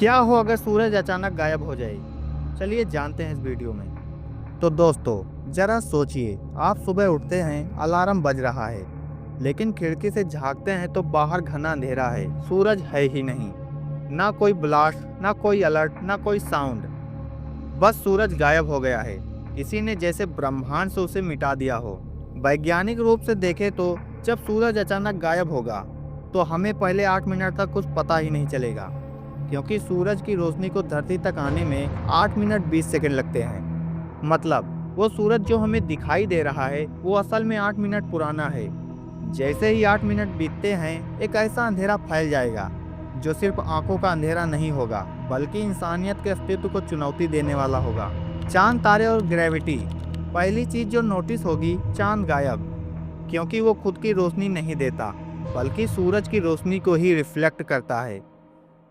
क्या हो अगर सूरज अचानक गायब हो जाए? चलिए जानते हैं इस वीडियो में। तो दोस्तों जरा सोचिए, आप सुबह उठते हैं, अलार्म बज रहा है, लेकिन खिड़की से झांकते हैं तो बाहर घना अंधेरा है, सूरज है ही नहीं। ना कोई ब्लास्ट, ना कोई अलर्ट, ना कोई साउंड, बस सूरज गायब हो गया है। किसी ने जैसे ब्रह्मांड से उसे मिटा दिया हो। वैज्ञानिक रूप से देखें तो जब सूरज अचानक गायब होगा तो हमें पहले 8 मिनट तक कुछ पता ही नहीं चलेगा, क्योंकि सूरज की रोशनी को धरती तक आने में 8 मिनट 20 सेकंड लगते हैं। मतलब वो सूरज जो हमें दिखाई दे रहा है वो असल में 8 मिनट पुराना है। जैसे ही 8 मिनट बीतते हैं एक ऐसा अंधेरा फैल जाएगा जो सिर्फ आंखों का अंधेरा नहीं होगा, बल्कि इंसानियत के अस्तित्व को चुनौती देने वाला होगा। चांद, तारे और ग्रेविटी। पहली चीज जो नोटिस होगी, चांद गायब, क्योंकि वो खुद की रोशनी नहीं देता, बल्कि सूरज की रोशनी को ही रिफ्लेक्ट करता है।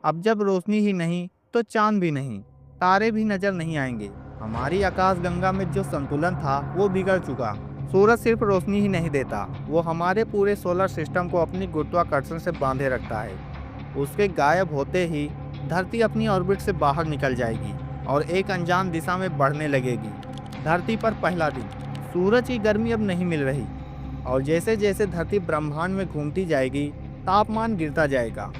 अब जब रोशनी ही नहीं तो चांद भी नहीं, तारे भी नजर नहीं आएंगे। हमारी आकाशगंगा में जो संतुलन था वो बिगड़ चुका। सूरज सिर्फ रोशनी ही नहीं देता, वो हमारे पूरे सोलर सिस्टम को अपनी गुरुत्वाकर्षण से बांधे रखता है। उसके गायब होते ही धरती अपनी ऑर्बिट से बाहर निकल जाएगी और एक अनजान दिशा में बढ़ने लगेगी। धरती पर पहला दिन। सूरज की गर्मी अब नहीं मिल रही, और जैसे जैसे धरती ब्रह्मांड में घूमती जाएगी तापमान गिरता जाएगा।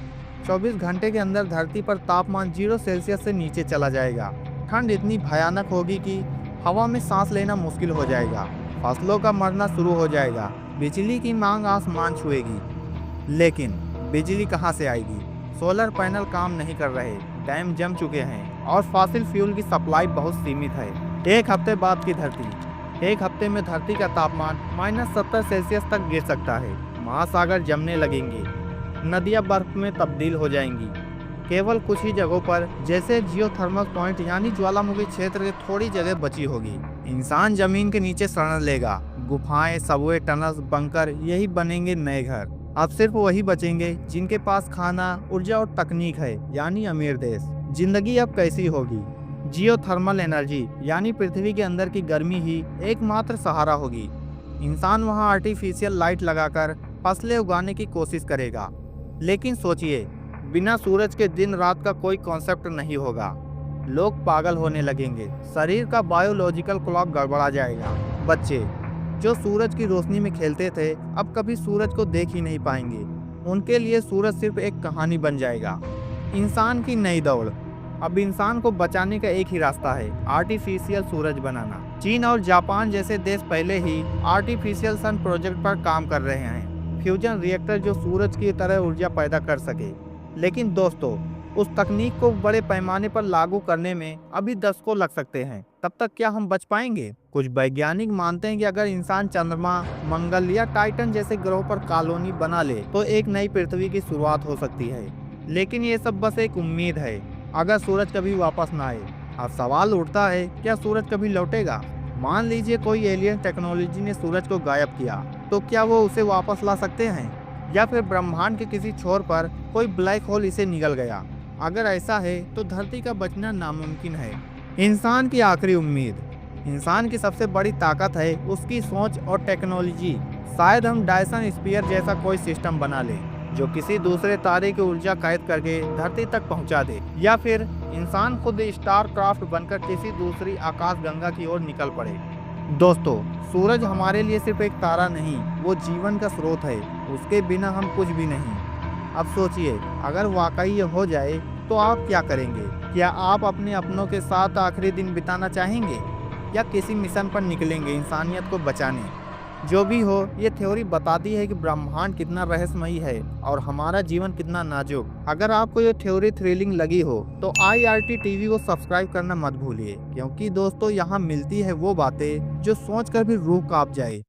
24 घंटे के अंदर धरती पर तापमान 0 सेल्सियस से नीचे चला जाएगा। ठंड इतनी भयानक होगी कि हवा में सांस लेना मुश्किल हो जाएगा। फसलों का मरना शुरू हो जाएगा। बिजली की मांग आसमान छुएगी। लेकिन बिजली कहाँ से आएगी? सोलर पैनल काम नहीं कर रहे, डैम जम चुके हैं और फॉसिल फ्यूल की सप्लाई बहुत सीमित है। एक हफ्ते बाद की धरती। एक हफ्ते में धरती का तापमान -70 सेल्सियस तक गिर सकता है। महासागर जमने लगेंगे, नदियां बर्फ में तब्दील हो जाएंगी। केवल कुछ ही जगहों पर, जैसे जियोथर्मल पॉइंट यानी ज्वालामुखी क्षेत्र की थोड़ी जगह बची होगी। इंसान जमीन के नीचे शरण लेगा। गुफाएं, सबवे, टनल्स, बंकर, यही बनेंगे नए घर। अब सिर्फ वही बचेंगे जिनके पास खाना, ऊर्जा और तकनीक है, यानी अमीर देश। जिंदगी अब कैसी होगी? जियोथर्मल एनर्जी यानी पृथ्वी के अंदर की गर्मी ही एकमात्र सहारा होगी। इंसान वहां आर्टिफिशियल लाइट लगाकर फसलें उगाने की कोशिश करेगा। लेकिन सोचिए, बिना सूरज के दिन रात का कोई कॉन्सेप्ट नहीं होगा। लोग पागल होने लगेंगे, शरीर का बायोलॉजिकल क्लॉक गड़बड़ा जाएगा। बच्चे जो सूरज की रोशनी में खेलते थे अब कभी सूरज को देख ही नहीं पाएंगे। उनके लिए सूरज सिर्फ एक कहानी बन जाएगा। इंसान की नई दौड़। अब इंसान को बचाने का एक ही रास्ता है, आर्टिफिशियल सूरज बनाना। चीन और जापान जैसे देश पहले ही आर्टिफिशियल सन प्रोजेक्ट पर काम कर रहे हैं, फ्यूजन रिएक्टर जो सूरज की तरह ऊर्जा पैदा कर सके। लेकिन दोस्तों, उस तकनीक को बड़े पैमाने पर लागू करने में अभी दशकों लग सकते हैं। तब तक क्या हम बच पाएंगे? कुछ वैज्ञानिक मानते हैं कि अगर इंसान चंद्रमा, मंगल या टाइटन जैसे ग्रहों पर कॉलोनी बना ले तो एक नई पृथ्वी की शुरुआत हो सकती है। लेकिन ये सब बस एक उम्मीद है, अगर सूरज कभी वापस ना आए। अब सवाल उठता है, क्या सूरज कभी लौटेगा? मान लीजिए कोई एलियन टेक्नोलॉजी ने सूरज को गायब किया, तो क्या वो उसे वापस ला सकते हैं? या फिर ब्रह्मांड के किसी छोर पर कोई ब्लैक होल इसे निगल गया? अगर ऐसा है तो धरती का बचना नामुमकिन है। इंसान की आखिरी उम्मीद। इंसान की सबसे बड़ी ताकत है उसकी सोच और टेक्नोलॉजी। शायद हम डायसन स्फीयर जैसा कोई सिस्टम बना लें जो किसी दूसरे तारे की ऊर्जा कैद करके धरती तक पहुंचा दे, या फिर इंसान खुद स्टार क्राफ्ट बनकर किसी दूसरी आकाशगंगा की ओर निकल पड़े। दोस्तों, सूरज हमारे लिए सिर्फ एक तारा नहीं, वो जीवन का स्रोत है। उसके बिना हम कुछ भी नहीं। अब सोचिए, अगर वाकई ये हो जाए तो आप क्या करेंगे? क्या आप अपने अपनों के साथ आखिरी दिन बिताना चाहेंगे, या किसी मिशन पर निकलेंगे इंसानियत को बचाने? जो भी हो, ये थ्योरी बताती है कि ब्रह्मांड कितना रहस्यमयी है और हमारा जीवन कितना नाजुक। अगर आपको ये थ्योरी थ्रिलिंग लगी हो तो IRT TV को सब्सक्राइब करना मत भूलिए, क्योंकि दोस्तों यहाँ मिलती है वो बातें जो सोचकर भी रूह कांप जाए।